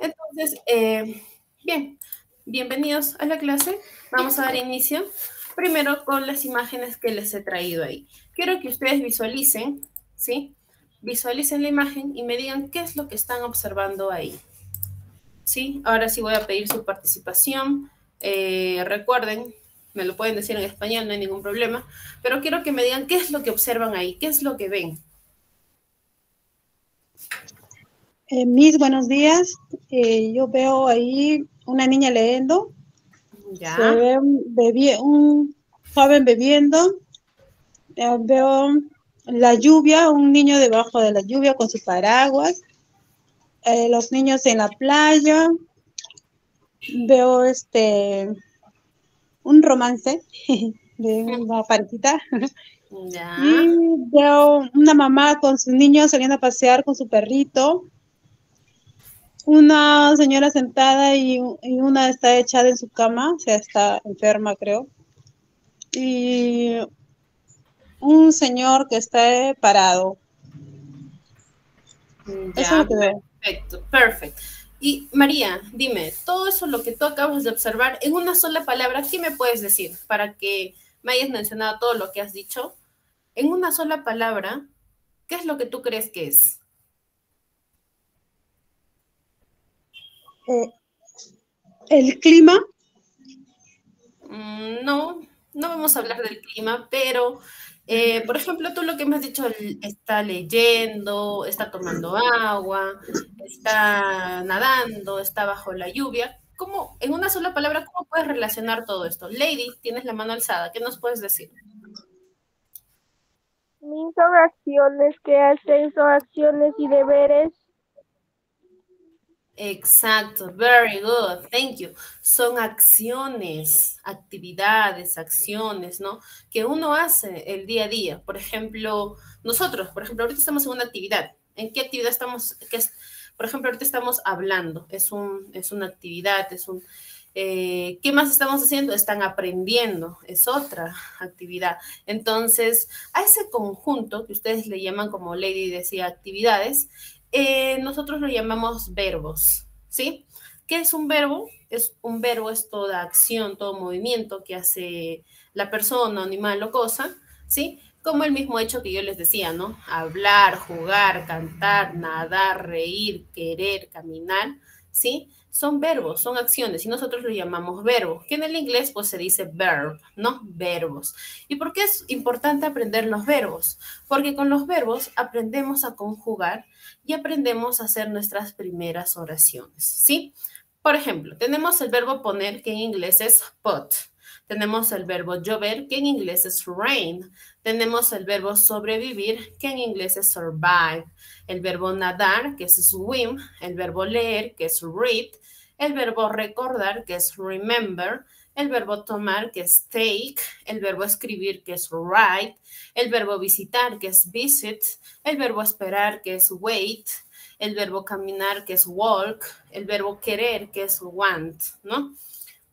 Entonces, bien, bienvenidos a la clase. Vamos a dar inicio primero con las imágenes que les he traído ahí. Quiero que ustedes visualicen, ¿sí? Visualicen la imagen y me digan qué es lo que están observando ahí. ¿Sí? Ahora sí voy a pedir su participación. Recuerden, me lo pueden decir en español, no hay ningún problema, pero quiero que me digan qué es lo que observan ahí, qué es lo que ven. Miss, buenos días. Yo veo ahí una niña leyendo. Ya. Se ve un joven bebiendo. Veo la lluvia, un niño debajo de la lluvia con su paraguas. Los niños en la playa. Veo un romance de una parejita. Ya. Y veo una mamá con sus niños saliendo a pasear con su perrito. Una señora sentada y una está echada en su cama, o sea, está enferma, creo. Y un señor que está parado. Ya, eso es lo que veo. Perfecto, perfecto. Y María, dime, todo eso lo que tú acabas de observar, en una sola palabra, ¿qué me puedes decir? Para que me hayas mencionado todo lo que has dicho. En una sola palabra, ¿qué es lo que tú crees que es? ¿El clima? No, no vamos a hablar del clima, pero, por ejemplo, tú lo que me has dicho, está leyendo, está tomando agua, está nadando, está bajo la lluvia. ¿Cómo, en una sola palabra, cómo puedes relacionar todo esto? Lady, tienes la mano alzada, ¿qué nos puedes decir? Son acciones que hacen, son acciones y deberes. Exacto, very good, thank you. Son acciones, actividades, acciones, ¿no? Que uno hace el día a día. Por ejemplo, nosotros, por ejemplo, ahorita estamos en una actividad. ¿En qué actividad estamos? Por ejemplo, ahorita estamos hablando. Es una actividad, ¿qué más estamos haciendo? Están aprendiendo, es otra actividad. Entonces, a ese conjunto que ustedes le llaman, como Lady decía, actividades, nosotros lo llamamos verbos, ¿sí? ¿Qué es un verbo? Un verbo es toda acción, todo movimiento que hace la persona, animal o cosa, ¿sí? Como el mismo hecho que yo les decía, ¿no? Hablar, jugar, cantar, nadar, reír, querer, caminar, ¿sí? Son verbos, son acciones y nosotros lo llamamos verbo, que en el inglés pues se dice verb, ¿no? Verbos. ¿Y por qué es importante aprender los verbos? Porque con los verbos aprendemos a conjugar y aprendemos a hacer nuestras primeras oraciones, ¿sí? Por ejemplo, tenemos el verbo poner, que en inglés es put. Tenemos el verbo llover, que en inglés es rain. Tenemos el verbo sobrevivir, que en inglés es survive. El verbo nadar, que es swim. El verbo leer, que es read. El verbo recordar, que es remember. El verbo tomar, que es take. El verbo escribir, que es write. El verbo visitar, que es visit. El verbo esperar, que es wait. El verbo caminar, que es walk. El verbo querer, que es want, ¿no?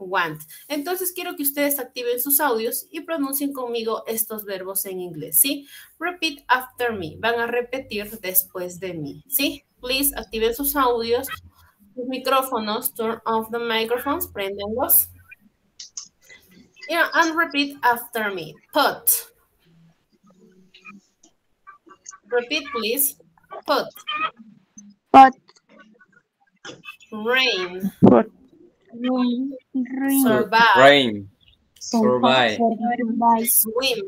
Want. Entonces quiero que ustedes activen sus audios y pronuncien conmigo estos verbos en inglés, ¿sí? Repeat after me. Van a repetir después de mí, ¿sí? Please activen sus audios, sus micrófonos, turn off the microphones, préndenlos. Yeah, and repeat after me. Put. Repeat, please. Put. Put. Rain. Put. Survive. Rain. Survive. Swim.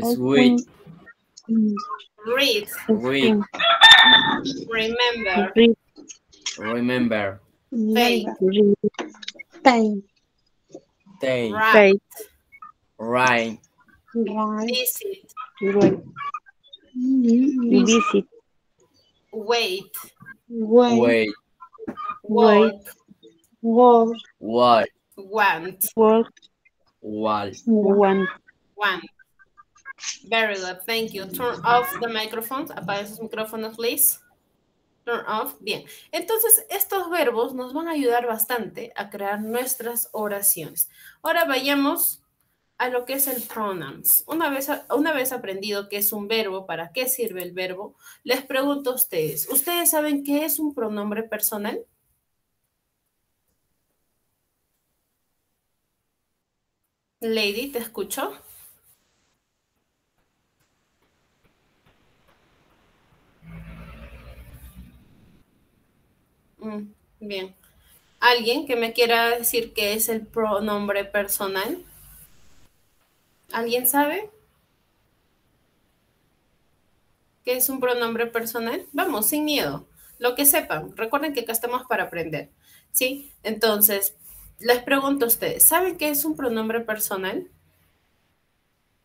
Sweet. Read. Read. Remember. Remember. Take. Time. Take. Write. Right. Visit. Visit. Wait. Wait. Walk. Walk. What? Want. Walk. What? One. Want. Very good, thank you. Turn off the microphones. Apaga sus micrófonos, please. Turn off. Bien. Entonces, estos verbos nos van a ayudar bastante a crear nuestras oraciones. Ahora vayamos a lo que es el pronouns. Una vez aprendido qué es un verbo, para qué sirve el verbo, les pregunto a ustedes. ¿Ustedes saben qué es un pronombre personal? Lady, ¿te escucho? Bien. ¿Alguien que me quiera decir qué es el pronombre personal? ¿Alguien sabe qué es un pronombre personal? Vamos, sin miedo. Lo que sepan. Recuerden que acá estamos para aprender. ¿Sí? Entonces, les pregunto a ustedes, ¿saben qué es un pronombre personal?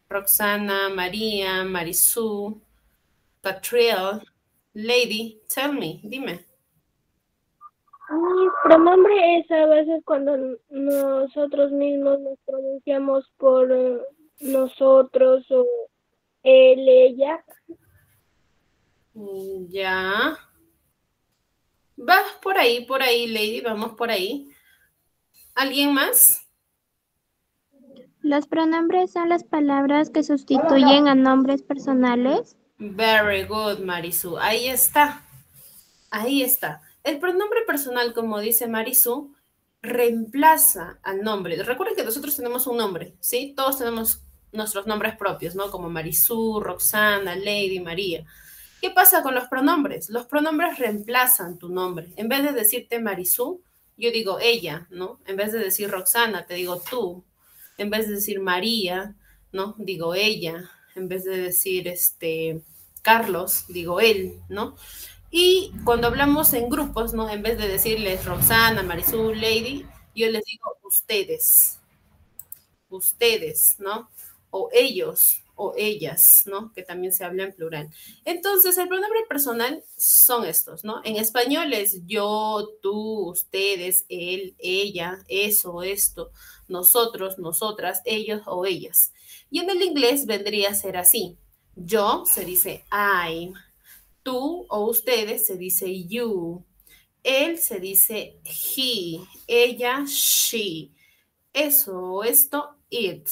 Roxana, María, Marisú, Catriel, Lady, tell me, dime. Mi pronombre es a veces cuando nosotros mismos nos pronunciamos por nosotros o él, ella. Ya. Vas por ahí, Lady, vamos por ahí. ¿Alguien más? Los pronombres son las palabras que sustituyen a nombres personales. Very good, Marisú. Ahí está. Ahí está. El pronombre personal, como dice Marisú, reemplaza al nombre. Recuerden que nosotros tenemos un nombre, ¿sí? Todos tenemos nuestros nombres propios, ¿no? Como Marisú, Roxana, Lady, María. ¿Qué pasa con los pronombres? Los pronombres reemplazan tu nombre. En vez de decirte Marisú, yo digo ella, ¿no? En vez de decir Roxana, te digo tú. En vez de decir María, ¿no? Digo ella. En vez de decir Carlos, digo él, ¿no? Y cuando hablamos en grupos, ¿no? En vez de decirles Roxana, Marisú, Lady, yo les digo ustedes, ¿no? O ellos, o ellas, ¿no? Que también se habla en plural. Entonces, el pronombre personal son estos, ¿no? En español es yo, tú, ustedes, él, ella, eso, esto, nosotros, nosotras, ellos o ellas. Y en el inglés vendría a ser así. Yo se dice I'm. Tú o ustedes se dice you. Él se dice he. Ella, she. Eso o esto, it.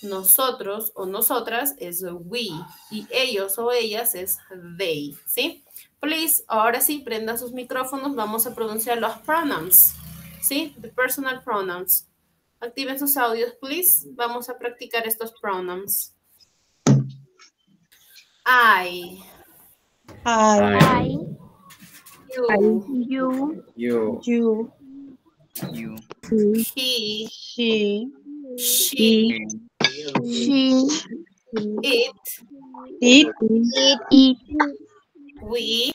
Nosotros o nosotras es we. Y ellos o ellas es they. ¿Sí? Please, ahora sí, prendan sus micrófonos. Vamos a pronunciar los pronouns. ¿Sí? The personal pronouns. Activen sus audios, please. Vamos a practicar estos pronouns. I. You. He. She. She. It. We.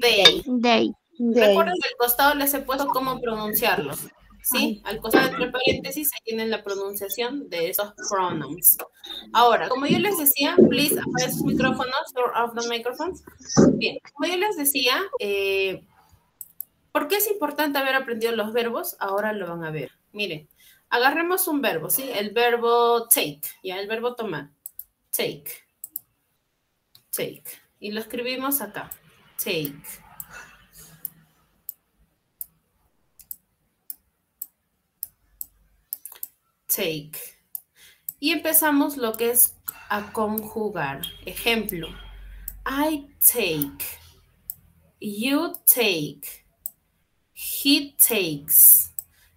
They. Recuerden que al costado les he puesto cómo pronunciarlos. ¿Sí? Al costado entre paréntesis se tienen la pronunciación de esos pronouns. Ahora, como yo les decía, please apagar sus micrófonos, turn off the microphones. Bien, como yo les decía, ¿por qué es importante haber aprendido los verbos? Ahora lo van a ver. Miren, agarremos un verbo, ¿sí? El verbo take, ¿ya? El verbo tomar. Take. Take. Y lo escribimos acá. Take. Take. Y empezamos lo que es a conjugar. Ejemplo. I take. You take. He takes.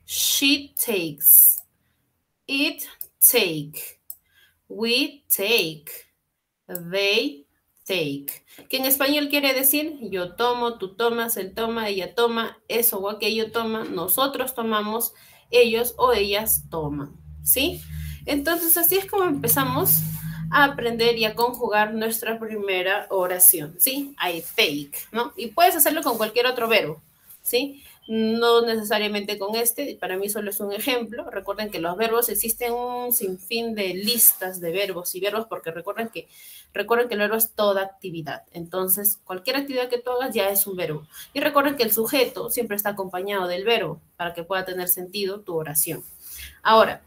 She takes. It take. We take. They take. Que en español quiere decir yo tomo, tú tomas, él toma, ella toma, eso o aquello toma, nosotros tomamos, ellos o ellas toman. ¿Sí? Entonces, así es como empezamos a aprender y a conjugar nuestra primera oración, ¿sí? I take, ¿no? Y puedes hacerlo con cualquier otro verbo, ¿sí? No necesariamente con este, para mí solo es un ejemplo. Recuerden que los verbos existen un sinfín de listas de verbos y verbos porque recuerden que el verbo es toda actividad. Entonces, cualquier actividad que tú hagas ya es un verbo. Y recuerden que el sujeto siempre está acompañado del verbo para que pueda tener sentido tu oración. Ahora,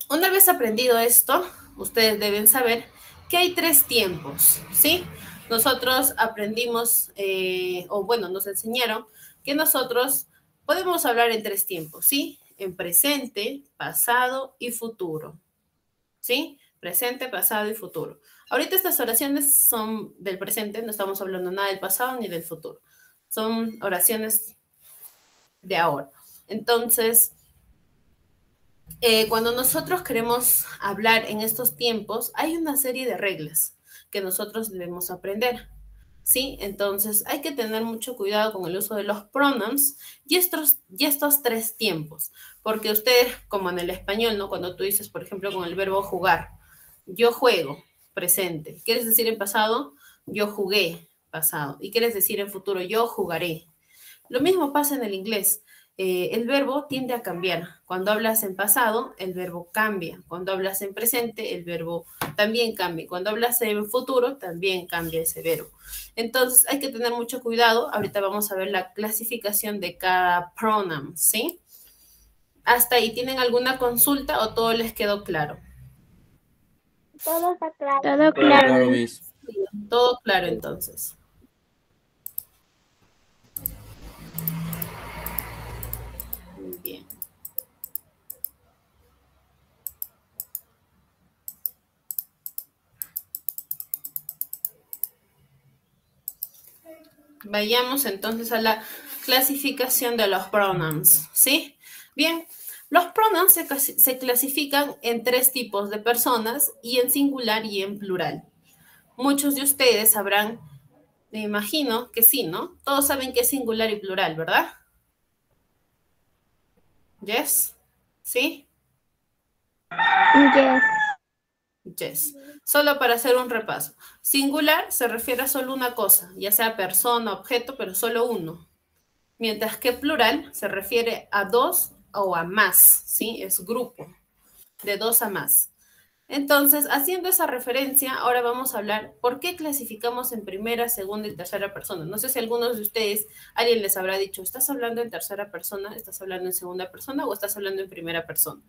una vez aprendido esto, ustedes deben saber que hay 3 tiempos, ¿sí? Nosotros aprendimos, nos enseñaron que nosotros podemos hablar en 3 tiempos, ¿sí? en presente, pasado y futuro. ¿Sí? Presente, pasado y futuro. Ahorita estas oraciones son del presente, no estamos hablando nada del pasado ni del futuro. Son oraciones de ahora. Entonces, cuando nosotros queremos hablar en estos tiempos, hay una serie de reglas que nosotros debemos aprender. ¿Sí? Entonces, hay que tener mucho cuidado con el uso de los pronombres y estos tres tiempos. Porque ustedes, como en el español, ¿no? Cuando tú dices, por ejemplo, con el verbo jugar, yo juego, presente. ¿Quieres decir en pasado? Yo jugué, pasado. Y quieres decir en futuro, yo jugaré. Lo mismo pasa en el inglés. El verbo tiende a cambiar. Cuando hablas en pasado, el verbo cambia. Cuando hablas en presente, el verbo también cambia. Cuando hablas en futuro, también cambia ese verbo. Entonces, hay que tener mucho cuidado. Ahorita vamos a ver la clasificación de cada pronoun, ¿sí? ¿Hasta ahí tienen alguna consulta o todo les quedó claro? Todo está claro. Todo Claro, claro. Miss. Sí, todo claro, entonces. Muy bien. Vayamos entonces a la clasificación de los pronouns, ¿sí? Bien, los pronouns se clasifican en tres tipos de personas y en singular y en plural. Muchos de ustedes sabrán, me imagino que sí, ¿no? Todos saben que es singular y plural, ¿verdad? ¿Yes? ¿Sí? Yes. Yes. Solo para hacer un repaso. Singular se refiere a solo una cosa, ya sea persona, objeto, pero solo uno. Mientras que plural se refiere a dos o a más, ¿sí? Es grupo, de dos a más. Entonces, haciendo esa referencia, ahora vamos a hablar por qué clasificamos en primera, segunda y tercera persona. No sé si algunos de ustedes, alguien les habrá dicho, ¿estás hablando en tercera persona, estás hablando en segunda persona o estás hablando en primera persona?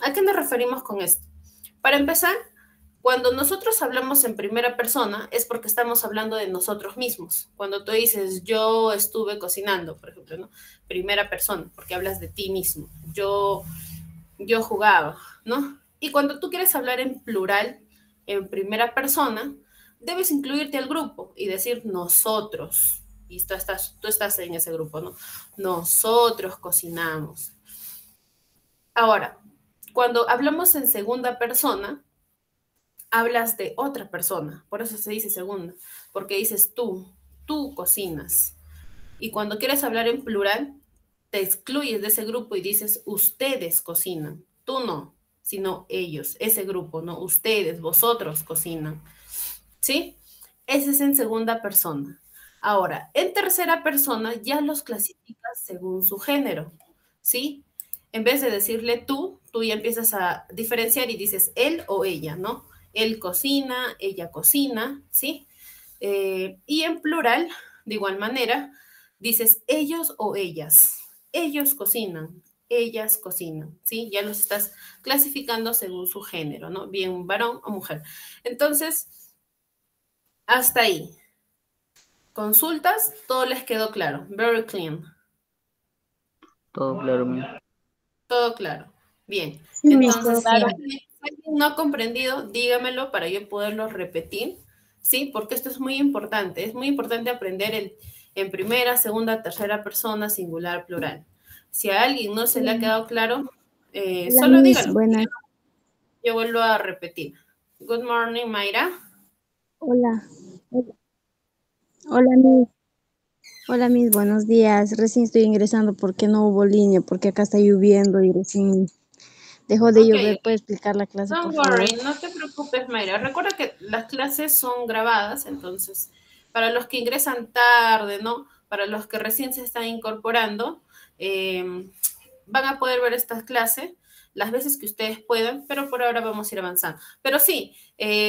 ¿A qué nos referimos con esto? Para empezar, cuando nosotros hablamos en primera persona es porque estamos hablando de nosotros mismos. Cuando tú dices, yo estuve cocinando, por ejemplo, ¿no? Primera persona, porque hablas de ti mismo. Yo jugaba, ¿no? Y cuando tú quieres hablar en plural, en primera persona, debes incluirte al grupo y decir nosotros. Y tú estás en ese grupo, ¿no? Nosotros cocinamos. Ahora, cuando hablamos en segunda persona, hablas de otra persona, por eso se dice segunda, porque dices tú cocinas. Y cuando quieres hablar en plural, te excluyes de ese grupo y dices ustedes cocinan, tú no, sino ellos, ese grupo, no, ustedes, vosotros cocinan, ¿sí? Ese es en segunda persona. Ahora, en tercera persona ya los clasificas según su género, ¿sí? En vez de decirle tú ya empiezas a diferenciar y dices él o ella, ¿no? Él cocina, ella cocina, ¿sí? Y en plural, de igual manera, dices ellos o ellas. Ellos cocinan, ellas cocinan, ¿sí? Ya los estás clasificando según su género, ¿no? Bien varón o mujer. Entonces, hasta ahí. Consultas, todo les quedó claro. Very clean. Todo claro, Miss. Todo claro. Bien. Sí, Entonces, si claro. alguien no ha comprendido, dígamelo para yo poderlo repetir, ¿sí? Porque esto es muy importante. Es muy importante aprender en primera, segunda, tercera persona, singular, plural. Si a alguien no se le ha quedado claro, solo Miss, dígalo. buenas. Yo vuelvo a repetir. Good morning, Mayra. Hola. Hola, Miss. Hola, Miss, buenos días. Recién estoy ingresando porque no hubo línea, porque acá está lloviendo y recién dejó de llover. ¿Puede explicar la clase, por Don't favor? worry, no te preocupes, Mayra. Recuerda que las clases son grabadas, entonces, para los que ingresan tarde, ¿no? Para los que recién se están incorporando, van a poder ver estas clases las veces que ustedes puedan, pero por ahora vamos a ir avanzando. Pero sí,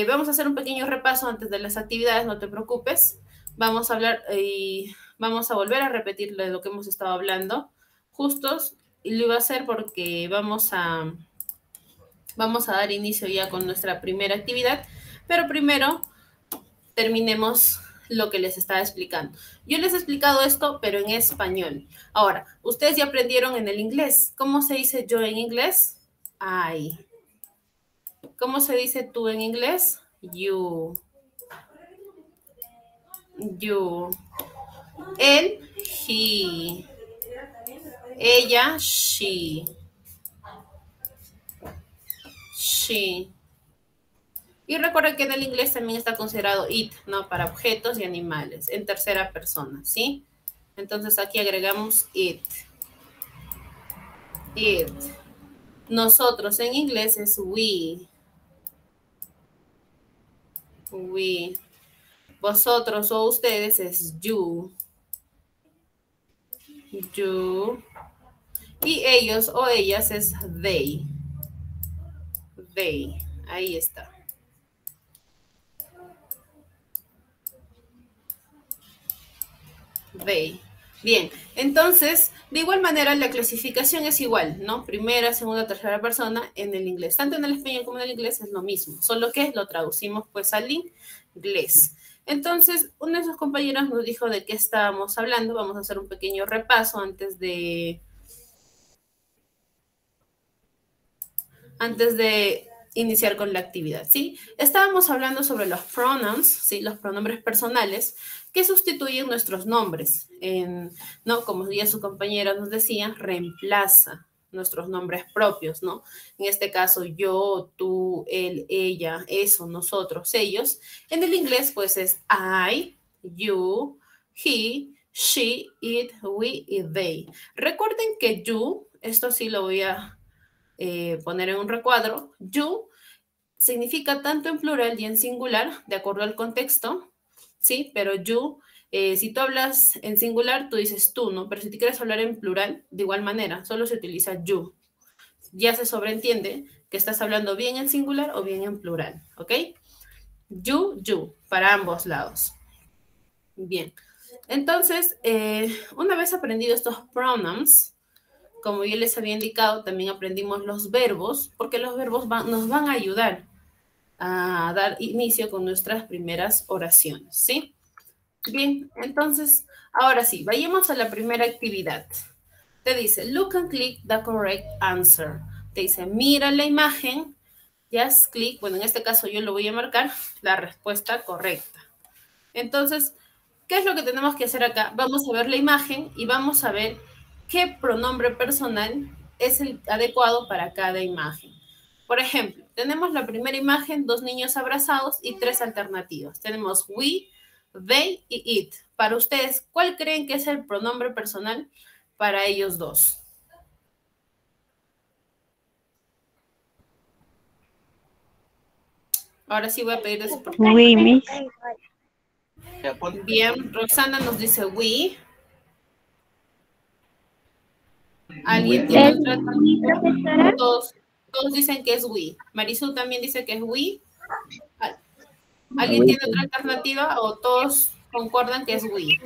vamos a hacer un pequeño repaso antes de las actividades, no te preocupes. Vamos a hablar y vamos a volver a repetir lo que hemos estado hablando justos, y lo iba a hacer porque vamos a dar inicio ya con nuestra primera actividad, pero primero terminemos lo que les estaba explicando. Yo les he explicado esto, pero en español. Ahora, ustedes ya aprendieron en el inglés. ¿Cómo se dice yo en inglés? I. ¿Cómo se dice tú en inglés? You. You. Él, he. Ella, she. She. Y recuerden que en el inglés también está considerado it, ¿no? Para objetos y animales, en tercera persona, ¿sí? Entonces aquí agregamos it. It. Nosotros en inglés es we. We. Vosotros o ustedes es you. You. Y ellos o ellas es they. They. Ahí está. They. Bien, entonces, de igual manera la clasificación es igual, ¿no? Primera, segunda, tercera persona en el inglés. Tanto en el español como en el inglés es lo mismo, solo que lo traducimos pues al inglés. Entonces, uno de sus compañeros nos dijo de qué estábamos hablando. Vamos a hacer un pequeño repaso antes de iniciar con la actividad, ¿sí? Estábamos hablando sobre los pronouns, ¿sí? Los pronombres personales que sustituyen nuestros nombres. ¿No? Como ya su compañera nos decía, reemplaza nuestros nombres propios, ¿no? En este caso, yo, tú, él, ella, eso, nosotros, ellos. En el inglés, pues es I, you, he, she, it, we y they. Recuerden que you, esto sí lo voy a poner en un recuadro, you significa tanto en plural y en singular, de acuerdo al contexto, ¿sí? Pero you, si tú hablas en singular, tú dices tú, ¿no? Pero si te quieres hablar en plural, de igual manera, solo se utiliza you. Ya se sobreentiende que estás hablando bien en singular o bien en plural, ¿ok? You, para ambos lados. Bien. Entonces, una vez aprendido estos pronouns, como yo les había indicado, también aprendimos los verbos, porque los verbos nos van a ayudar a dar inicio con nuestras primeras oraciones, ¿sí? Bien, entonces, ahora sí, vayamos a la primera actividad. Te dice, look and click the correct answer. Te dice, mira la imagen, just click, bueno, en este caso yo lo voy a marcar, la respuesta correcta. Entonces, ¿qué es lo que tenemos que hacer acá? Vamos a ver la imagen y vamos a ver qué pronombre personal es el adecuado para cada imagen. Por ejemplo, tenemos la primera imagen, 2 niños abrazados y 3 alternativas. Tenemos we, they y it. Para ustedes, ¿cuál creen que es el pronombre personal para ellos dos? Ahora sí voy a pedir de su parte. We, miss. Bien, Roxana nos dice we. ¿Alguien tiene otra alternativa? Todos dicen que es we. Marisol también dice que es we. ¿Alguien tiene otra alternativa o todos concuerdan que es we?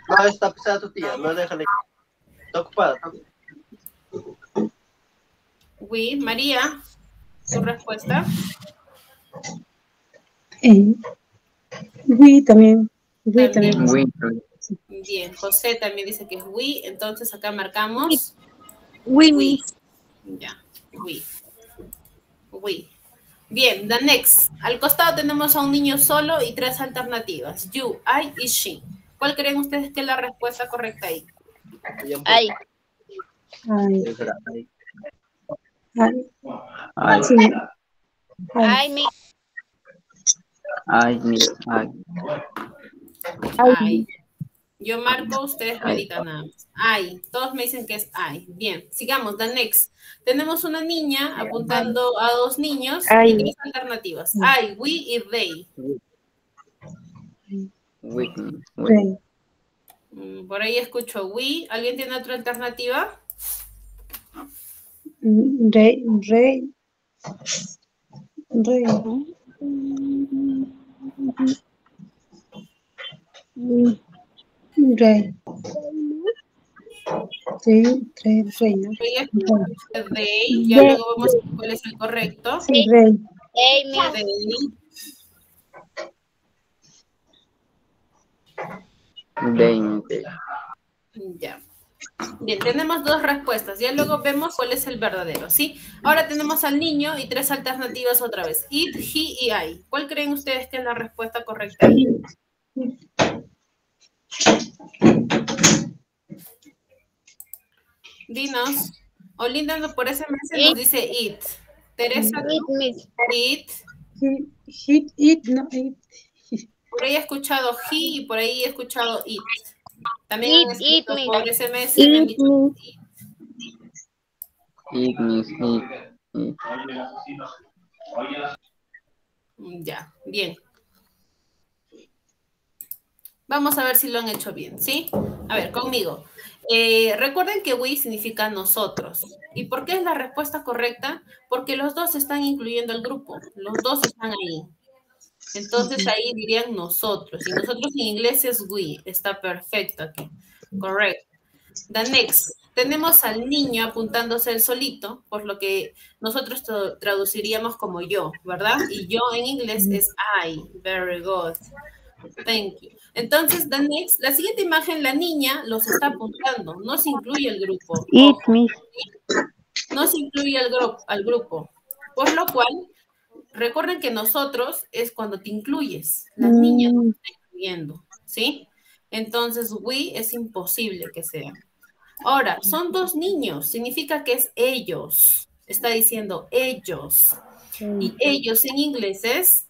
No, está pesada tu tía, no déjale. Está ocupada. We, María, ¿tu respuesta? We también. We también. We. Bien, José también dice que es we, entonces acá marcamos We. Ya, we. Bien, the next. Al costado tenemos a un niño solo y 3 alternativas. You, I y she. ¿Cuál creen ustedes que es la respuesta correcta ahí? Ay. Sí. Ay, mi. Ay. Yo marco, ustedes me digan nada más. Ay, todos me dicen que es ay. Bien, sigamos, the next. Tenemos una niña apuntando a 2 niños y 3 alternativas. I, we y they. They. Por ahí escucho we. ¿Alguien tiene otra alternativa? Rey. Sí, rey, ¿no? Voy a escuchar they. Ya luego vamos a ver cuál es el correcto. Sí, rey. Ay, mi. They. They, Miss, they. Ya. Bien, tenemos dos respuestas. Ya luego vemos cuál es el verdadero, ¿sí? Ahora tenemos al niño y tres alternativas otra vez. It, he y I. ¿Cuál creen ustedes que es la respuesta correcta ahí? Dinos. Olinda por SMS nos dice it. Teresa, ¿tú? It. It, no, it. Por ahí he escuchado he y por ahí he escuchado it. También han escrito por SMS me han dicho it. It, Miss, it, it. Ya, bien. Vamos a ver si lo han hecho bien, ¿sí? A ver, conmigo. Recuerden que we significa nosotros. ¿Y por qué es la respuesta correcta? Porque los dos están incluyendo el grupo. Los dos están ahí. Entonces ahí dirían nosotros. Y nosotros en inglés es we. Está perfecto aquí. Correcto. The next. Tenemos al niño apuntándose él solito, por lo que nosotros traduciríamos como yo, ¿verdad? Y yo en inglés es I. Very good. Thank you. Entonces, the next, la siguiente imagen, la niña los está apuntando. No se incluye el grupo. It, Ojo, Miss. no se incluye al grupo. Por lo cual, recuerden que nosotros es cuando te incluyes. La niña no se está incluyendo, ¿sí? Entonces, we es imposible que sea. Ahora, son dos niños. Significa que es ellos. Está diciendo ellos. Y ellos en inglés es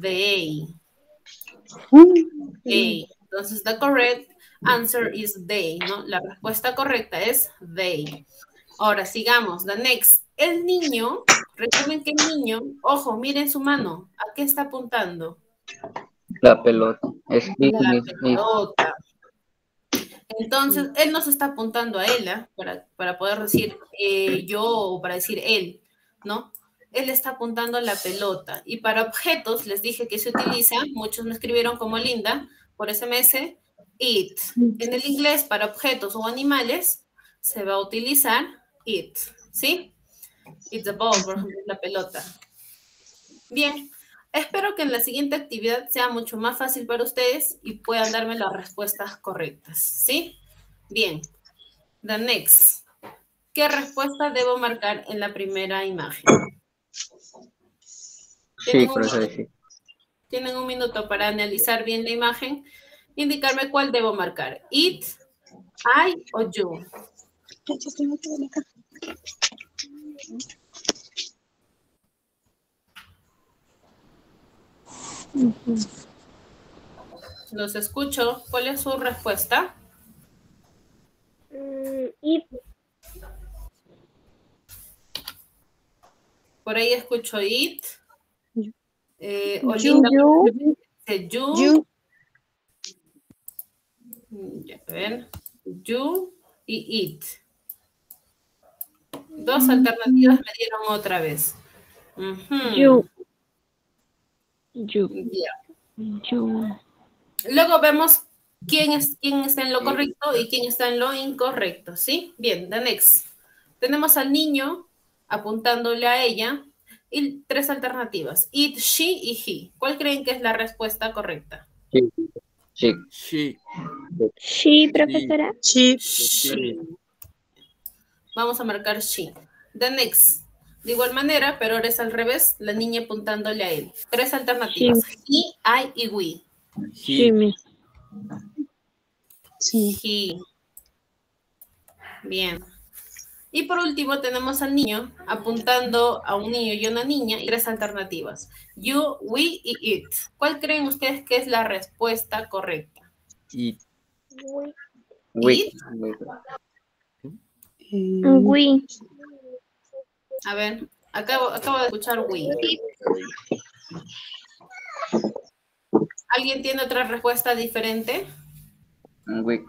they. They. Entonces, the correct answer is they, ¿no? La respuesta correcta es they. Ahora, sigamos. The next. El niño, recuerden que el niño, ojo, miren su mano. ¿A qué está apuntando? La pelota. Es it, La Miss, it. pelota. Entonces, él nos está apuntando a ella para poder decir yo o para decir él, ¿no? Él está apuntando a la pelota. Y para objetos, les dije que se utiliza, muchos me escribieron como Linda, por SMS, it. En el inglés, para objetos o animales, se va a utilizar it, ¿sí? It's a ball, por ejemplo, la pelota. Bien, espero que en la siguiente actividad sea mucho más fácil para ustedes y puedan darme las respuestas correctas, ¿sí? Bien, the next. ¿Qué respuesta debo marcar en la primera imagen? Sí, profesor, sí. Tienen un minuto para analizar bien la imagen, indicarme cuál debo marcar. It, I o you. Los escucho. ¿Cuál es su respuesta? It. Por ahí escucho it. Olinda dice you. Ya ven. You y it. Dos alternativas me dieron otra vez. You. Luego vemos quién está en lo correcto y quién está en lo incorrecto, ¿sí? Bien, the next. Tenemos al niño apuntándole a ella y tres alternativas. It, she y he. ¿Cuál creen que es la respuesta correcta? Sí. Sí. She. Sí, profesora. Sí. She. Vamos a marcar she. The next. De igual manera, pero ahora es al revés, la niña apuntándole a él. Tres alternativas. He, I y we. Sí, Miss. He. Bien. Y por último tenemos al niño apuntando a un niño y una niña y tres alternativas. You, we y it. ¿Cuál creen ustedes que es la respuesta correcta? It. We. We. A ver, acabo de escuchar we. ¿Alguien tiene otra respuesta diferente? We.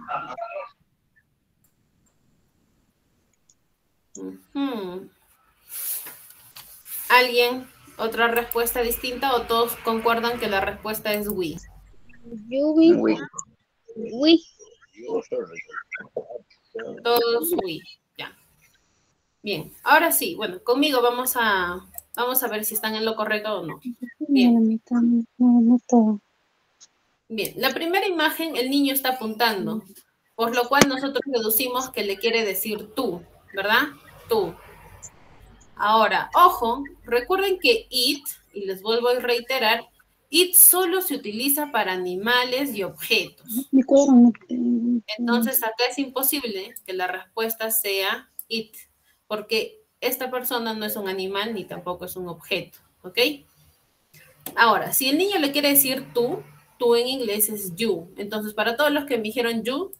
¿Alguien? ¿Otra respuesta distinta o todos concuerdan que la respuesta es we? We. Todos we. Ya. Bien. Ahora sí, bueno, conmigo vamos a ver si están en lo correcto o no. Bien. Bien, la primera imagen, el niño está apuntando, por lo cual nosotros deducimos que le quiere decir tú, ¿verdad? Tú. Ahora, ojo, recuerden que it, y les vuelvo a reiterar, it solo se utiliza para animales y objetos. Mi cuadro no tengo. Entonces, acá es imposible que la respuesta sea it, porque esta persona no es un animal ni tampoco es un objeto, ¿ok? Ahora, si el niño le quiere decir tú en inglés es you. Entonces, para todos los que me dijeron you,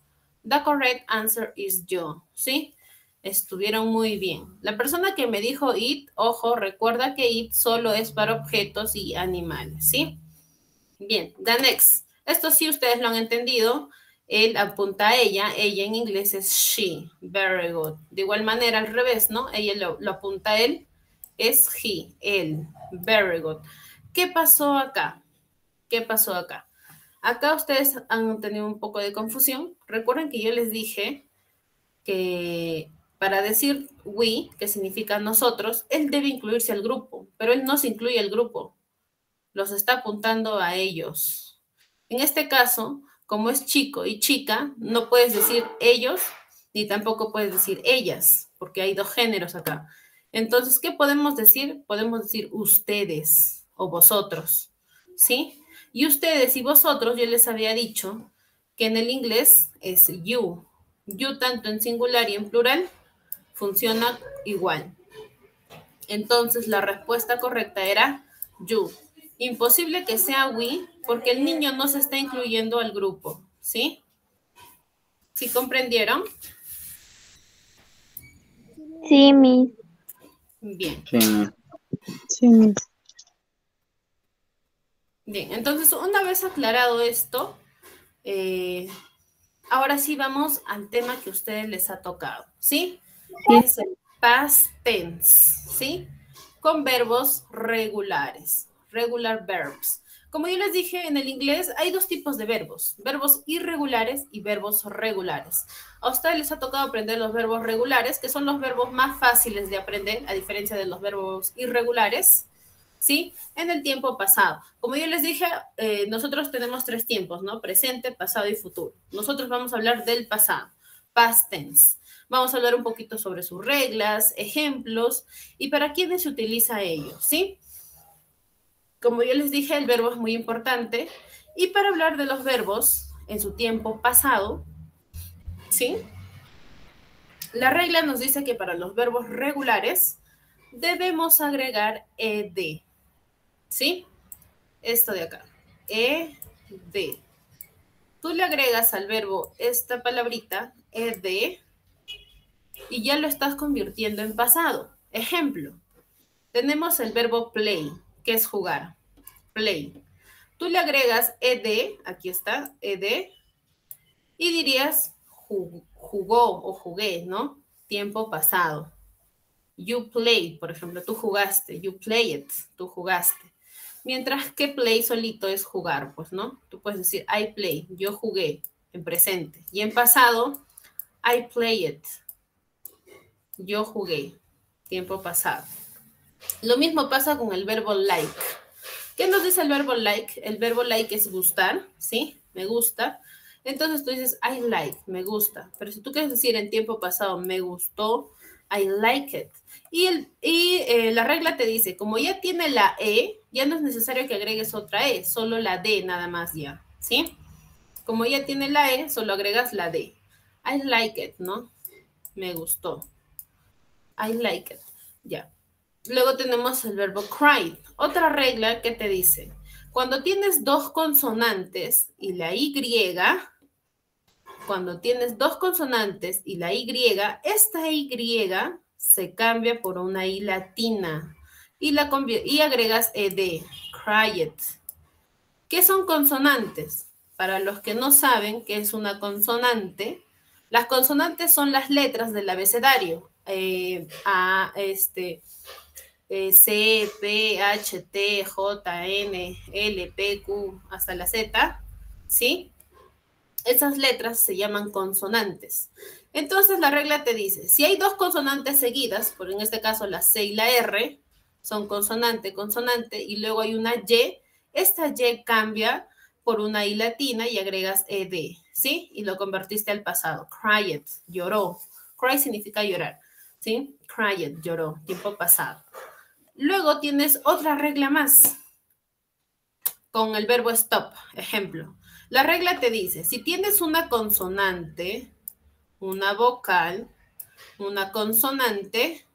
the correct answer is you, ¿sí? Estuvieron muy bien. La persona que me dijo it, ojo, recuerda que it solo es para objetos y animales, ¿sí? Bien, the next. Esto sí ustedes lo han entendido. Él apunta a ella en inglés es she. Very good. De igual manera, al revés, ¿no? Ella lo apunta a él, es he, él. Very good. ¿Qué pasó acá? ¿Qué pasó acá? Acá ustedes han tenido un poco de confusión. Recuerden que yo les dije que para decir we, que significa nosotros, él debe incluirse al grupo, pero él no se incluye al grupo. Los está apuntando a ellos. En este caso, como es chico y chica, no puedes decir ellos, ni tampoco puedes decir ellas, porque hay dos géneros acá. Entonces, ¿qué podemos decir? Podemos decir ustedes o vosotros, ¿sí? Y ustedes y vosotros, yo les había dicho que en el inglés es you. You tanto en singular y en plural funciona igual. Entonces, la respuesta correcta era you. Imposible que sea we porque el niño no se está incluyendo al grupo, ¿sí? ¿Sí comprendieron? Sí, Miss. Bien. Sí. Sí, Miss. Bien, entonces una vez aclarado esto, ahora sí vamos al tema que a ustedes les ha tocado, ¿sí? Que es el past tense, ¿sí? Con verbos regulares, regular verbs. Como yo les dije, en el inglés hay dos tipos de verbos irregulares y verbos regulares. A ustedes les ha tocado aprender los verbos regulares, que son los verbos más fáciles de aprender, a diferencia de los verbos irregulares, ¿sí? En el tiempo pasado. Como yo les dije, nosotros tenemos tres tiempos, ¿no? Presente, pasado y futuro. Nosotros vamos a hablar del pasado, past tense. Vamos a hablar un poquito sobre sus reglas, ejemplos y para quiénes se utiliza ello, ¿sí? Como yo les dije, el verbo es muy importante. Y para hablar de los verbos en su tiempo pasado, ¿sí? La regla nos dice que para los verbos regulares debemos agregar ed, ¿sí? Esto de acá, ed. Tú le agregas al verbo esta palabrita, ed, y ya lo estás convirtiendo en pasado. Ejemplo, tenemos el verbo play, que es jugar, play. Tú le agregas ed, aquí está, ed, y dirías jugó o jugué, ¿no? Tiempo pasado. You played, por ejemplo, tú jugaste, you played, tú jugaste. Mientras que play solito es jugar, pues, ¿no? Tú puedes decir I play, yo jugué, en presente. Y en pasado, I played, yo jugué, tiempo pasado. Lo mismo pasa con el verbo like. ¿Qué nos dice el verbo like? El verbo like es gustar, ¿sí? Me gusta. Entonces tú dices, I like, me gusta. Pero si tú quieres decir en tiempo pasado, me gustó, I like it. Y la regla te dice, como ya tiene la E, ya no es necesario que agregues otra E, solo la D nada más ya, ¿sí? Como ya tiene la E, solo agregas la D. I like it, ¿no? Me gustó. I like it, ya. Luego tenemos el verbo cry. Otra regla que te dice, cuando tienes dos consonantes y la Y, esta Y se cambia por una I latina y agregas ed, cry it. ¿Qué son consonantes? Para los que no saben qué es una consonante, las consonantes son las letras del abecedario. C, P, H, T, J, N, L, P, Q, hasta la Z, ¿sí? Esas letras se llaman consonantes. Entonces la regla te dice, si hay dos consonantes seguidas, por en este caso la C y la R, son consonante, consonante, y luego hay una Y, esta Y cambia por una I latina y agregas ed, ¿sí? Y lo convertiste al pasado. Cried, lloró. Cry significa llorar, ¿sí? Cried, lloró, tiempo pasado. Luego tienes otra regla más con el verbo stop, ejemplo. La regla te dice, si tienes una consonante, una vocal, una consonante,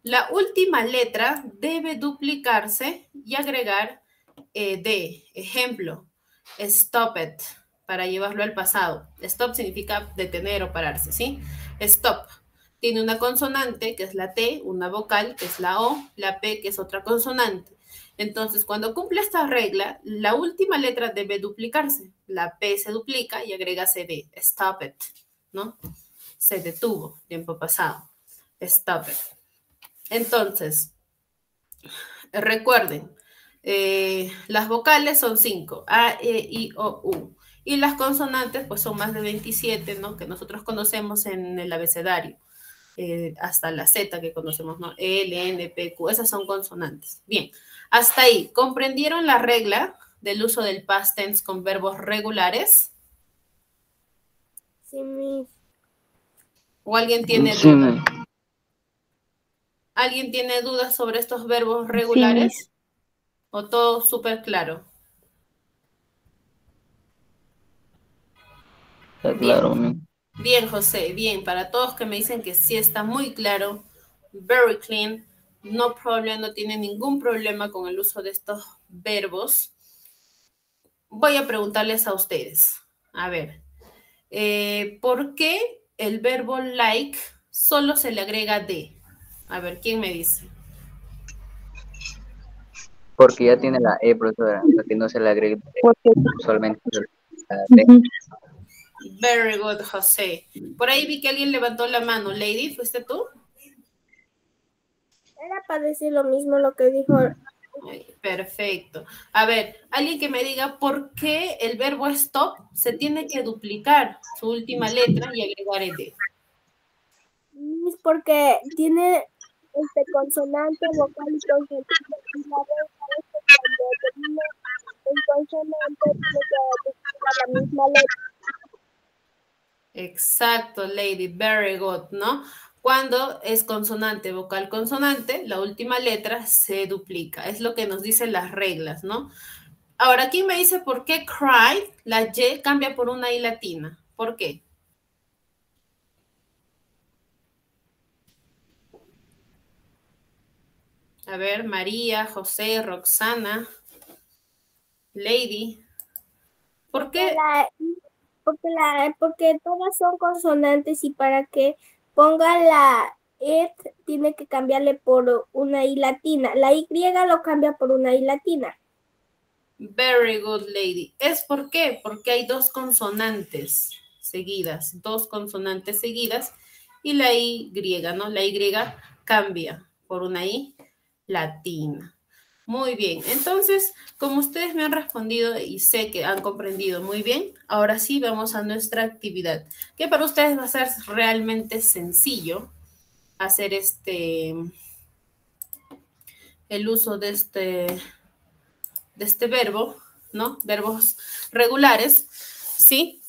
la última letra debe duplicarse y agregar ed. Ejemplo, stop it, para llevarlo al pasado. Stop significa detener o pararse, ¿sí? Stop. Tiene una consonante, que es la T, una vocal, que es la O, la P, que es otra consonante. Entonces, cuando cumple esta regla, la última letra debe duplicarse. La P se duplica y agrega ed. Stop it, ¿no? Se detuvo, tiempo pasado. Stop it. Entonces, recuerden, las vocales son 5, A, E, I, O, U. Y las consonantes, pues son más de 27, ¿no? Que nosotros conocemos en el abecedario. Hasta la Z que conocemos, ¿no? L, N, P, Q, esas son consonantes. Bien, hasta ahí. ¿Comprendieron la regla del uso del past tense con verbos regulares? Sí, Miss. ¿O alguien tiene dudas? ¿Alguien tiene dudas sobre estos verbos regulares? Sí, ¿O todo súper claro? Está claro, Miss. Bien, José, bien. Para todos que me dicen que sí está muy claro, very clean, no problem, no tiene ningún problema con el uso de estos verbos. Voy a preguntarles a ustedes. A ver, ¿por qué el verbo like solo se le agrega de? A ver, ¿quién me dice? Porque ya tiene la E, profesora, para que no se le agregue porque solamente la D. Very good, José. Por ahí vi que alguien levantó la mano. Lady, ¿fuiste tú? Era para decir lo mismo lo que dijo. Ay, perfecto. A ver, alguien que me diga por qué el verbo stop se tiene que duplicar su última letra y agregar ed. Miss, porque tiene consonante, vocal y consonante. Y la regla es que cuando termina en consonante tiene que duplicar la misma letra. Exacto, Lady, very good, ¿no? Cuando es consonante, vocal, consonante, la última letra se duplica. Es lo que nos dicen las reglas, ¿no? Ahora, aquí me dice por qué cry, la Y cambia por una I latina. ¿Por qué? A ver, María, José, Roxana, Lady. ¿Por qué? Porque todas son consonantes y para que ponga la E tiene que cambiarle por una I latina. La Y lo cambia por una I latina. Very good, Lady. ¿Es por qué? Porque hay dos consonantes seguidas, y la Y, ¿no? La Y cambia por una I latina. Muy bien, entonces, como ustedes me han respondido y sé que han comprendido muy bien, ahora sí vamos a nuestra actividad, que para ustedes va a ser realmente sencillo hacer el uso de este verbo, ¿no? Verbos regulares, ¿sí?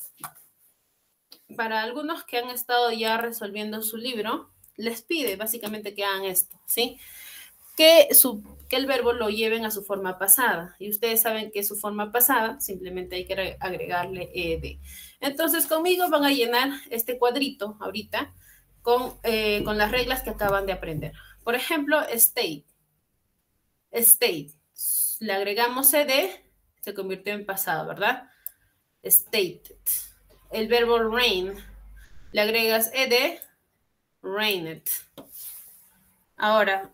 Para algunos que han estado ya resolviendo su libro, les pide básicamente que hagan esto, ¿sí? Que el verbo lo lleven a su forma pasada. Y ustedes saben que su forma pasada simplemente hay que agregarle ed. Entonces, conmigo van a llenar este cuadrito ahorita con las reglas que acaban de aprender. Por ejemplo, state. State. Le agregamos ed, se convirtió en pasado, ¿verdad? Stated. El verbo rain. Le agregas ed, rained. Ahora,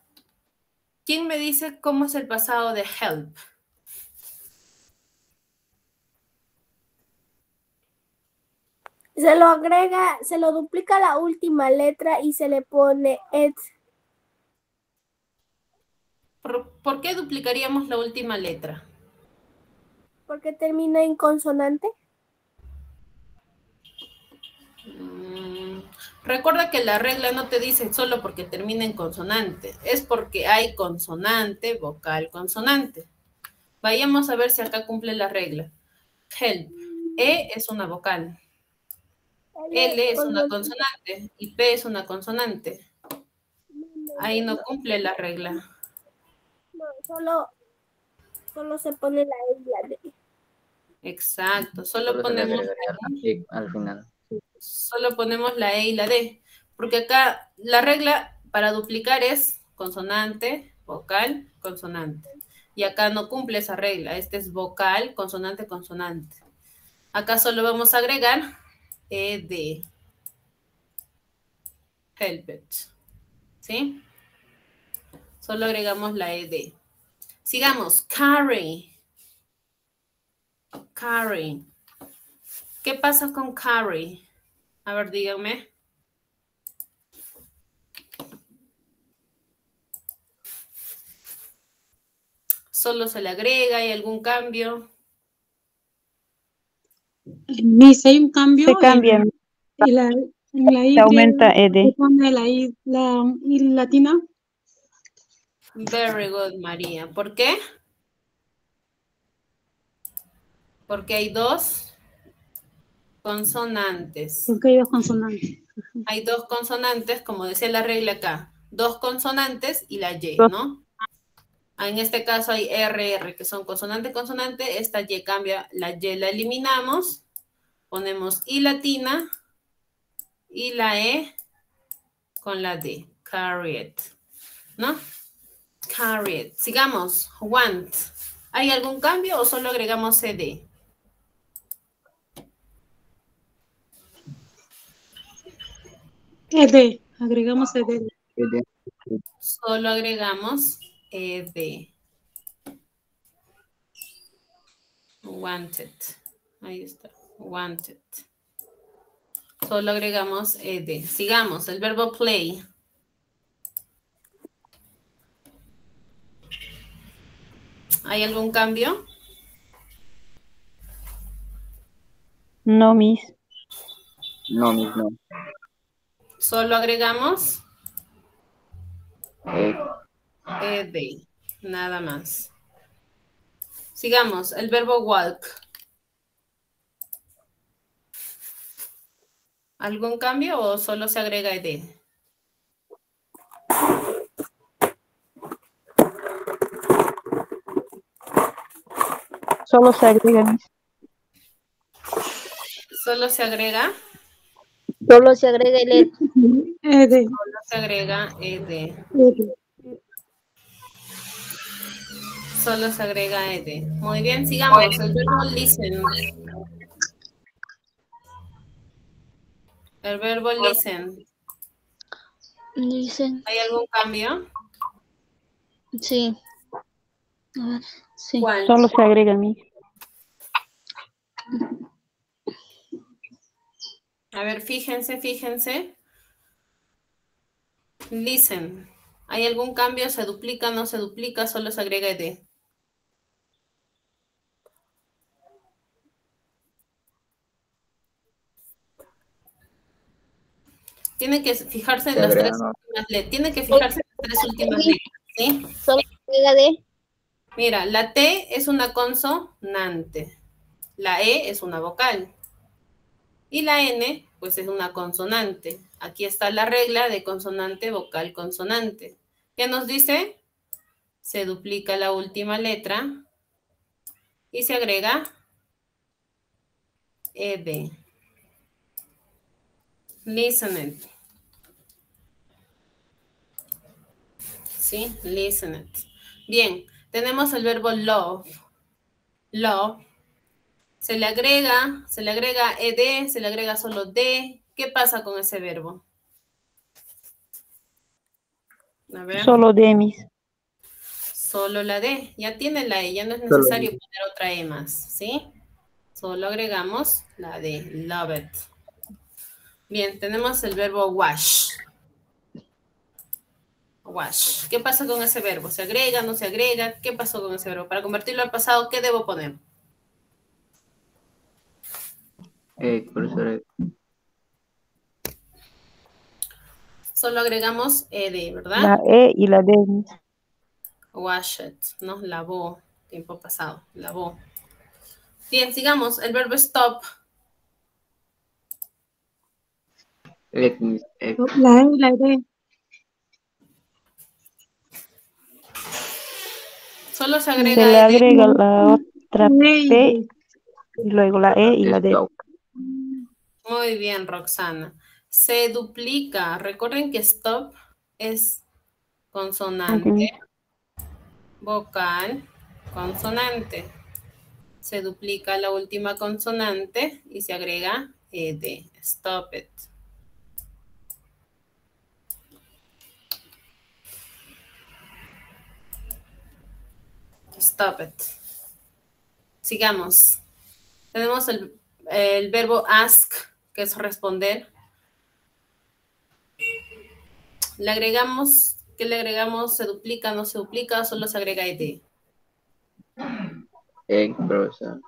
¿quién me dice cómo es el pasado de help? Se lo agrega, se lo duplica la última letra y se le pone ed. ¿Por qué duplicaríamos la última letra? Porque termina en consonante. Recuerda que la regla no te dice solo porque termina en consonante, es porque hay consonante, vocal, consonante. Vayamos a ver si acá cumple la regla. Help. E es una vocal. L es una consonante y P es una consonante. Ahí no cumple la regla. No, solo se pone la E y la D. Exacto, Solo se le agregaría la I al final. solo ponemos la E y la D, porque acá la regla para duplicar es consonante, vocal, consonante. Y acá no cumple esa regla, este es vocal, consonante, consonante. Acá solo vamos a agregar ED. Help it. ¿Sí? Solo agregamos la ED. Sigamos, carry. Carry. ¿Qué pasa con carry? A ver, díganme. Solo se le agrega, ¿hay algún cambio? Miss, hay un cambio. Se cambia. En la I Se aumenta se ED. pone la I latina. Very good, María. ¿Por qué? Porque hay dos consonantes. Porque hay dos consonantes. Hay dos consonantes, como decía la regla acá. Dos consonantes y la Y, ¿no? En este caso hay RR, que son consonante, consonante. Esta Y cambia, la Y la eliminamos. Ponemos I latina y la E con la D. Carry it, ¿no? Carry it. Sigamos. Want. ¿Hay algún cambio o solo agregamos CD? ED, agregamos ED. Solo agregamos ED. Wanted. Ahí está. Wanted. Solo agregamos ED. Sigamos. El verbo play. ¿Hay algún cambio? No, Miss. No, Miss, no. Solo agregamos Eh, ED. Nada más. Sigamos. El verbo walk. ¿Algún cambio o solo se agrega ED? Solo se agrega, Miss. Solo se agrega. Solo se agrega el ED. ED. Solo se agrega ED. Solo se agrega ED. Muy bien, sigamos. El verbo listen. El verbo listen. Listen. ¿Hay algún cambio? Sí. A ver, sí. ¿Cuál? Solo se agrega, Miss. A ver, fíjense, fíjense. Listen. ¿Hay algún cambio? ¿Se duplica? ¿No se duplica? Solo se agrega ED. Tiene que fijarse en Se las agrega, tres ¿no? últimas letras. Tiene que fijarse en las tres últimas letras, ¿sí? Solo se agrega D. Mira, la T es una consonante. La E es una vocal. Y la N, pues es una consonante. Aquí está la regla de consonante, vocal, consonante. ¿Qué nos dice? Se duplica la última letra y se agrega ED. Listen it. ¿Sí? Listen it. Bien, tenemos el verbo love. Love. Se le agrega ED, se le agrega solo D. ¿Qué pasa con ese verbo? A ver. Solo D, Miss. Solo la D. Ya tiene la E, ya no es Solo necesario poner otra E más, ¿sí? Solo agregamos la D. Love it. Bien, tenemos el verbo wash. Wash. ¿Qué pasa con ese verbo? ¿Se agrega, no se agrega? ¿Qué pasó con ese verbo? Para convertirlo al pasado, ¿qué debo poner? profesora, Solo agregamos ED, ¿verdad? La E y la D, Miss. Wash it, ¿no? Lavó, tiempo pasado, lavó. Bien, sigamos. El verbo stop. Let me check. La E y la D. Solo se Se agrega le ed. agrega la otra E y P D. y luego la E y la D. Stop. Muy bien, Roxana. Se duplica. Recuerden que stop es consonante, vocal, consonante. Se duplica la última consonante y se agrega ed. Stop it. Stop it. Sigamos. Tenemos el verbo ask, que es responder. Le agregamos, ¿qué le agregamos? ¿Se duplica, no se duplica? Solo se agrega ed. Profesor.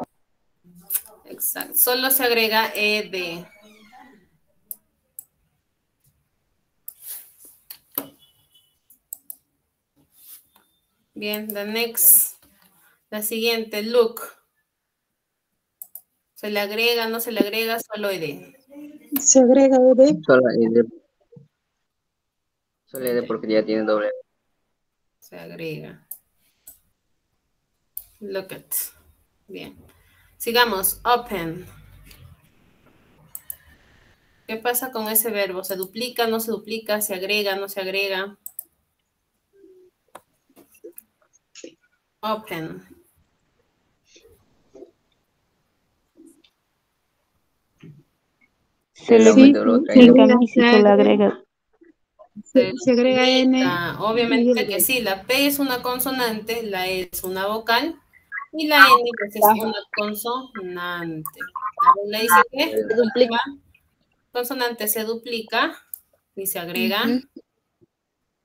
Exacto. Solo se agrega ed. Bien, the next. La siguiente, look. ¿Se le agrega, no se le agrega? Solo ed. Se agrega ED. Solo ed porque ya tiene doble. Se agrega. Look at. Bien. Sigamos. Open. ¿Qué pasa con ese verbo? ¿Se duplica, no se duplica? ¿Se agrega, no se agrega? Open. Se le Sí, duplica y si se le agrega. se agrega N. duplica. Obviamente que sí, la P es una consonante, la E es una vocal y la N pues, es una consonante. La regla dice que la última consonante se duplica y se agrega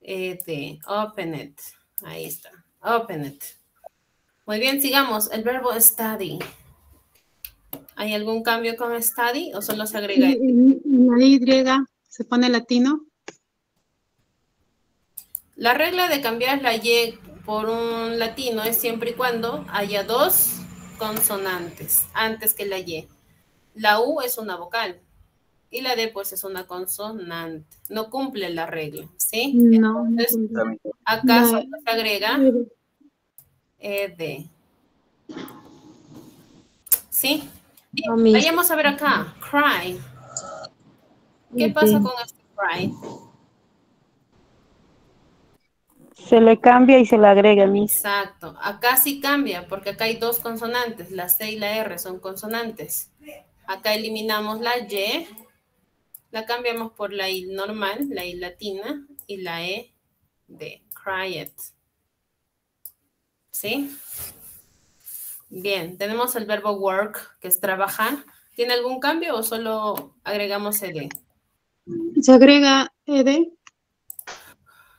ed. Open it. Ahí está. Open it. Muy bien, sigamos. El verbo study. ¿Hay algún cambio con study o solo se agrega ed? En la Y se pone latino. La regla de cambiar la Y por un latino es siempre y cuando haya dos consonantes antes que la Y. La U es una vocal y la D pues es una consonante. No cumple la regla, ¿sí? No, Entonces, no. acá solo se agrega ed. ¿Sí? Bien, vayamos a ver acá. Cry. ¿Qué pasa con este cry? Se le cambia y se le agrega, Miss. Exacto. Acá sí cambia, porque acá hay dos consonantes. La C y la R son consonantes. Acá eliminamos la Y, la cambiamos por la I normal, la I latina, y la E de quiet. ¿Sí? Bien, tenemos el verbo work, que es trabajar. ¿Tiene algún cambio o solo agregamos ed? Se agrega ED.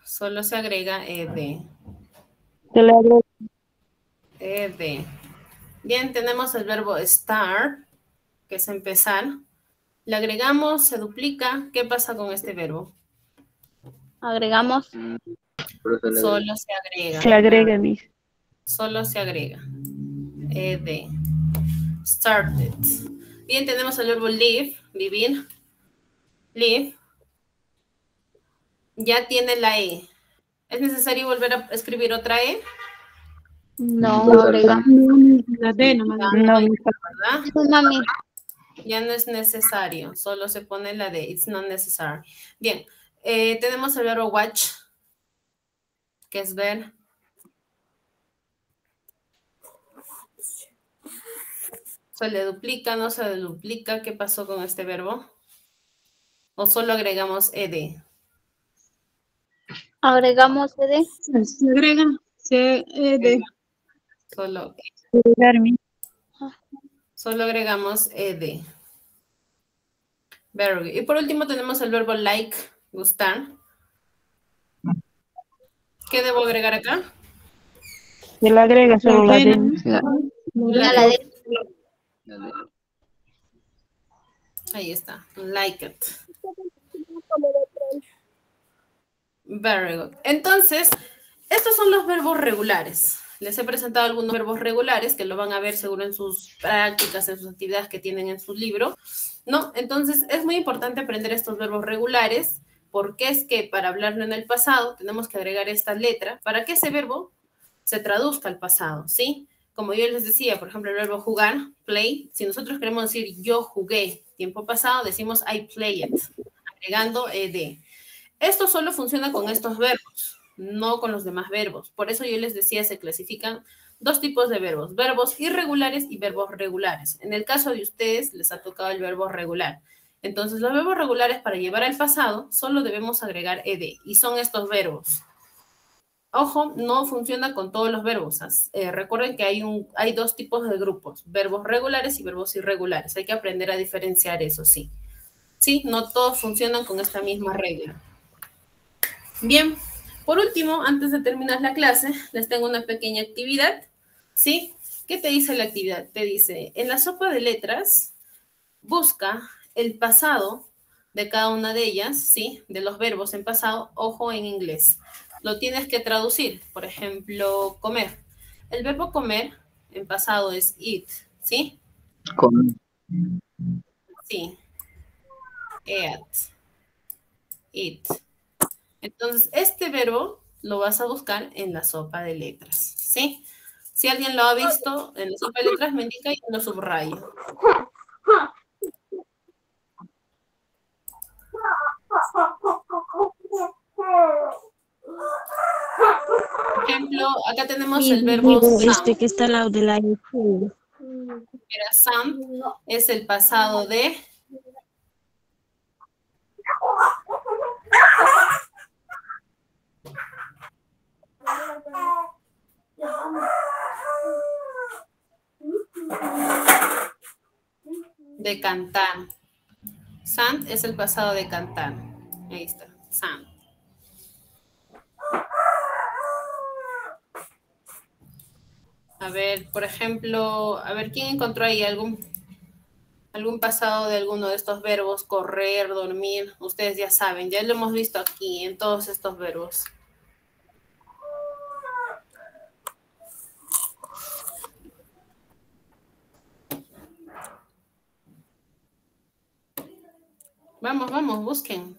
Solo se agrega ed. Se le agrega. Ed. Bien, tenemos el verbo start, que es empezar. Le agregamos, se duplica. ¿Qué pasa con este verbo? Agregamos. Solo se agrega. Se agrega, Miss. Solo se agrega. Ed. Started. Bien, tenemos el verbo live, vivir. Live. Ya tiene la E. ¿Es necesario volver a escribir otra E? No, agregamos. La D nomás. No, ¿Verdad? Mami. Ya no es necesario. Solo se pone la D. It's not necessary. Bien. Tenemos el verbo watch, que es ver. ¿Se le duplica? ¿No se le duplica? ¿Qué pasó con este verbo? ¿O solo agregamos ed? Agregamos ed. Se agrega ED. Solo agregamos ed. Very good. Y por último tenemos el verbo like, gustar. ¿Qué debo agregar acá? Se le agrega solo la D. La D. Ahí está. Like it. Very good. Entonces, estos son los verbos regulares. les he presentado algunos verbos regulares que lo van a ver seguro en sus prácticas, en sus actividades que tienen en su libro, ¿no? Entonces, es muy importante aprender estos verbos regulares, porque es que para hablarlo en el pasado tenemos que agregar esta letra para que ese verbo se traduzca al pasado, ¿sí? Como yo les decía, por ejemplo, el verbo jugar, play, si nosotros queremos decir yo jugué, tiempo pasado, decimos I played, agregando ed. Esto solo funciona con estos verbos, no con los demás verbos. Por eso yo les decía, se clasifican dos tipos de verbos irregulares y verbos regulares. En el caso de ustedes, les ha tocado el verbo regular. Entonces, los verbos regulares para llevar al pasado solo debemos agregar ed, y son estos verbos. Ojo, no funciona con todos los verbos. Recuerden que hay dos tipos de grupos, verbos regulares y verbos irregulares. Hay que aprender a diferenciar eso, sí. Sí, no todos funcionan con esta misma regla. Bien, por último, antes de terminar la clase, les tengo una pequeña actividad, ¿sí? ¿Qué te dice la actividad? Te dice, en la sopa de letras, busca el pasado de cada una de ellas, ¿sí? De los verbos en pasado, ojo en inglés. Lo tienes que traducir. Por ejemplo, comer. El verbo comer en pasado es eat, ¿sí? Con Sí. Eat. Entonces, este verbo lo vas a buscar en la sopa de letras, ¿sí? Si alguien lo ha visto en la sopa de letras, me indica y lo subrayo. Por ejemplo, acá tenemos el verbo sound. Que está al lado de la escuela. Era sound, es el pasado de... de cantar. Sound es el pasado de cantar. Ahí está, sound. A ver, por ejemplo, a ver, ¿quién encontró ahí algún pasado de alguno de estos verbos? Correr, dormir, ustedes ya saben, ya lo hemos visto aquí en todos estos verbos. Vamos, vamos, busquen.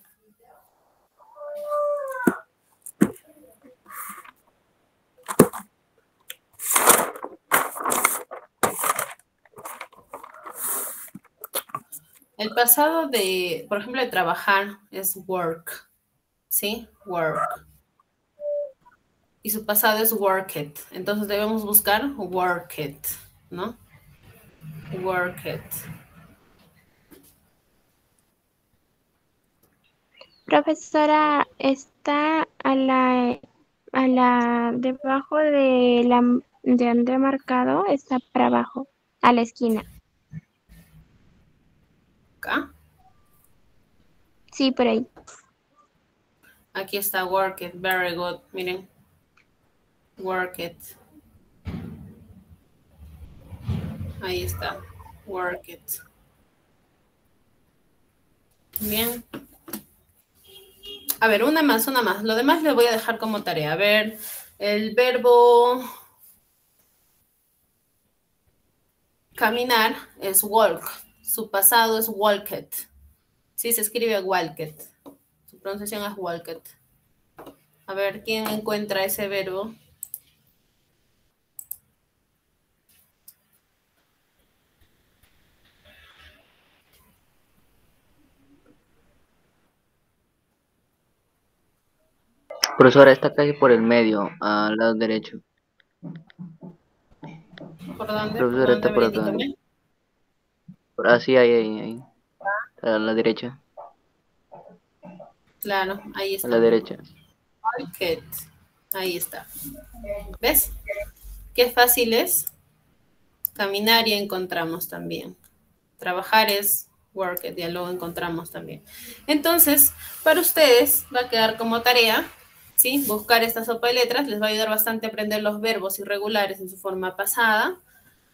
El pasado de, por ejemplo, de trabajar es work, ¿sí? Work. Y su pasado es worked. Entonces debemos buscar worked, ¿no? Worked. Profesora, está debajo de donde ha marcado, está para abajo, a la esquina. ¿Acá? Sí, por ahí. Aquí está worked, very good, miren. Worked. Ahí está, worked. Bien. A ver, una más. Lo demás le voy a dejar como tarea. A ver, el verbo caminar es walk. Su pasado es walked. Sí, se escribe walked. Su pronunciación es walked. A ver, ¿quién encuentra ese verbo? profesora, está casi por el medio, al lado derecho. ¿Por dónde? Profesora, está por acá. Indícame. Así, ahí. A la derecha. Claro, ahí está. A la derecha. Walked. Ahí está. ¿Ves? Qué fácil es. Caminar ya encontramos también. Trabajar es worked, ya lo encontramos también. Entonces, para ustedes va a quedar como tarea, ¿sí? Buscar esta sopa de letras, les va a ayudar bastante a aprender los verbos irregulares en su forma pasada.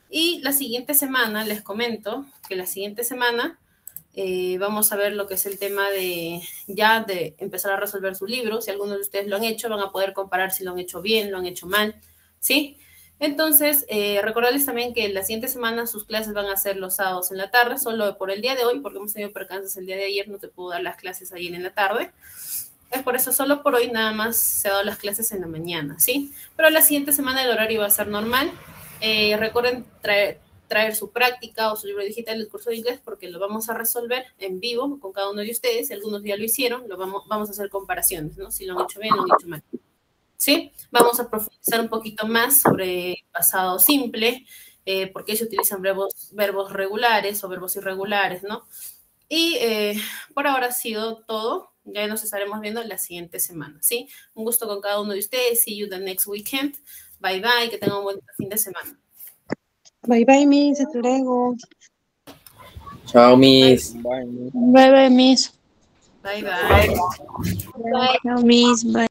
Y la siguiente semana, les comento que la siguiente semana vamos a ver lo que es el tema de empezar a resolver su libro. Si algunos de ustedes lo han hecho, van a poder comparar si lo han hecho bien, lo han hecho mal, ¿sí? Entonces, recordarles también que la siguiente semana sus clases van a ser los sábados en la tarde, solo por el día de hoy, porque hemos tenido percances el día de ayer, no te puedo dar las clases ayer en la tarde. Es por eso, solo por hoy nada más se han dado las clases en la mañana, ¿sí? Pero la siguiente semana el horario va a ser normal. Recuerden traer su práctica o su libro digital del curso de inglés porque lo vamos a resolver en vivo con cada uno de ustedes. Si algunos ya lo hicieron, vamos a hacer comparaciones, ¿no? Si lo han hecho bien o lo han hecho mal. ¿Sí? Vamos a profundizar un poquito más sobre pasado simple, porque se utilizan verbos regulares o verbos irregulares, ¿no? Y por ahora ha sido todo. Ya nos estaremos viendo la siguiente semana, ¿sí? Un gusto con cada uno de ustedes. See you the next weekend. Bye, bye. Que tengan un buen fin de semana. Bye, bye, Miss. Hasta luego. Chao, Miss. Bye, bye, Miss. Bye, bye. Chao, Miss. Bye.